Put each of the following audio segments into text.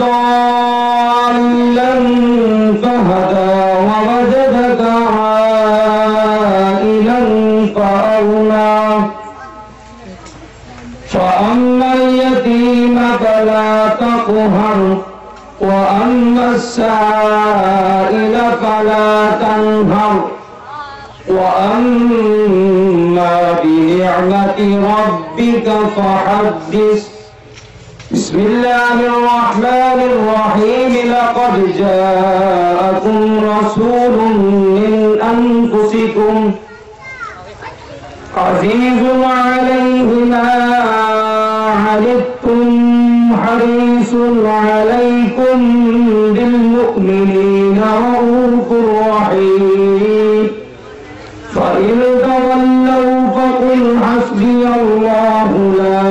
ضالًا فهدى ووجدك عائلا فأغنى فأما اليتيم فلا تقهر وأما السائل فلا تنهر وأما بنعمة ربك فحدث. بسم الله الرحمن الرحيم. لقد جاءكم رسول من أنفسكم عزيز عليه ما عنتم حريص عليكم بالمؤمنين رؤوف رحيم. فإن تولوا فقل حسبي الله لا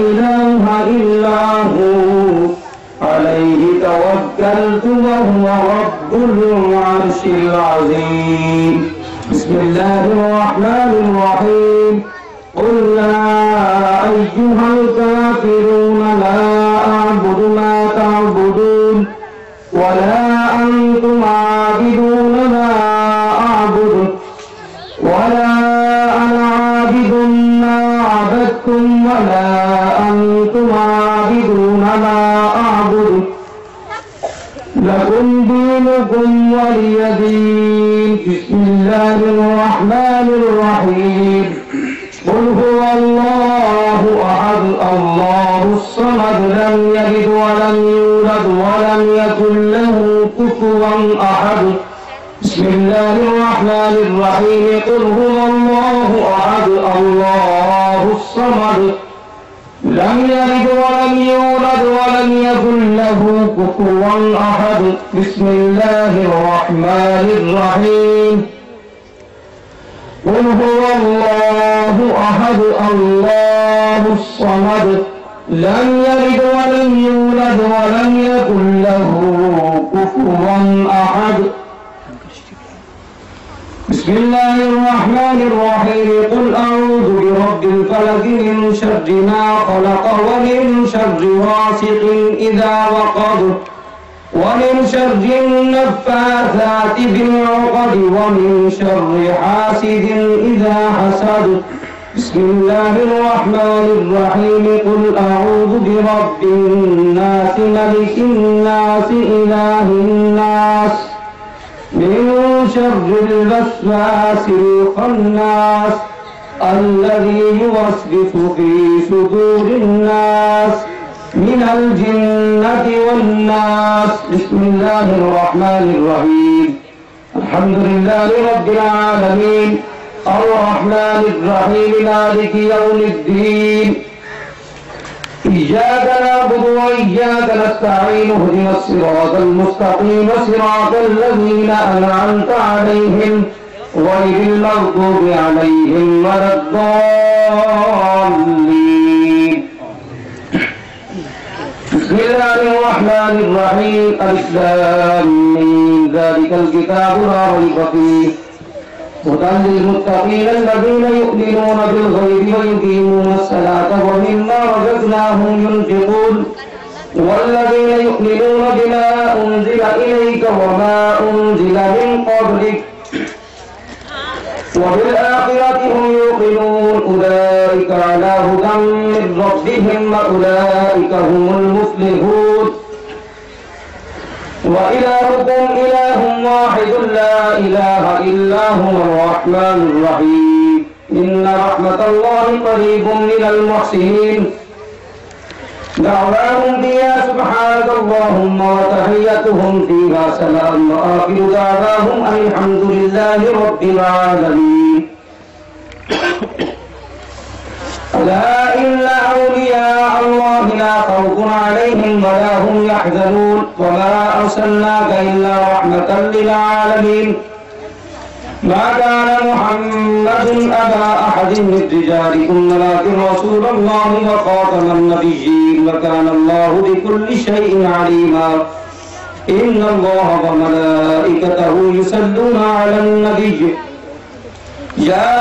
إله إلا هو عليه توكلت وهو رب العرش العظيم. بسم الله الرحمن الرحيم. قل لا أيها الكافرون لا أعبد ما تعبدون ولا أنتم عابدون ما أعبد ولا أنا عابد ما عبدتم ولا أنتم عابدون ما أعبد لكم دينكم ولي دين. بسم الله الرحمن الرحيم. قل هو الله أحد الله الصمد لم يلد ولم يولد ولم يكن له كفوا أحد. بسم الله الرحمن الرحيم. قل هو الله أحد الله الصمد لم يلد ولم يولد ولم يكن له كفوا أحد. بسم الله الرحمن الرحيم. قل هو الله أحد الله الصمد لم يلد ولم يولد ولم يكن له كفوا أحد. بسم الله الرحمن الرحيم. قل أعوذ برب الفلق من شر ما خلق ومن شر غاسق إذا وقب ومن شر النفاثات في العقد ومن شر حاسد إذا حسد. بسم الله الرحمن الرحيم. قل أعوذ برب الناس ملك الناس إله الناس من شر الوسواس الخناس الذي يوسوس في صدور الناس من الجنة والناس. بسم الله الرحمن الرحيم. الحمد لله رب العالمين الرحمن الرحيم مالك يوم الدين. إياك نعبد وإياك نستعين. اهدنا الصراط المستقيم صراط الذين أنعمت عليهم غير المغضوب عليهم ولا الضالين. بسم الله الرحمن الرحيم. ألف لام ميم. ذلك الكتاب لا ريب فيه هدى للمتقين الذين يؤمنون بالغيب ويقيمون الصلاة ومما رزقناهم ينفقون والذين يؤمنون بما أنزل إليك وما أنزل من قبلك وبالآخرة هم يوقنون. أولئك على هدى من ربهم وأولئك هم المفلحون. وإلهكم إله واحد لا إله إلا هو الرحمن الرحيم. إن رحمة الله قريب من المحسنين. دعواهم فيها سبحانك اللهم وتحيتهم فيها سلام وآخر دعواهم أن الحمد لله رب العالمين. ألا إن أولياء الله لا خوف عليهم ولا هم يحزنون. وما أرسلناك إلا رحمة للعالمين. ما كان محمد أبا أحد من رجالكم ولكن رسول الله وخاتم النبيين وكان الله بكل شيء عليما. إن الله وملائكته يصلون على النبي يا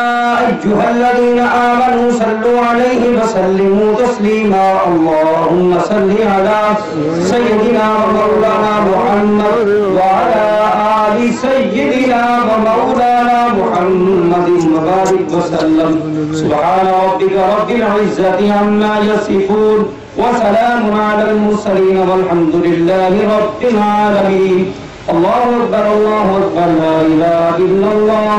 أيها الذين آمنوا صلوا عليه وسلموا تسليما. اللهم صل على سيدنا ومولانا محمد وعلى آل سيدنا ومولانا محمد وبارك وسلم. سبحان ربك رب العزة عما يصفون وسلام على المرسلين والحمد لله رب العالمين. الله أكبر الله أكبر لا إله إلا الله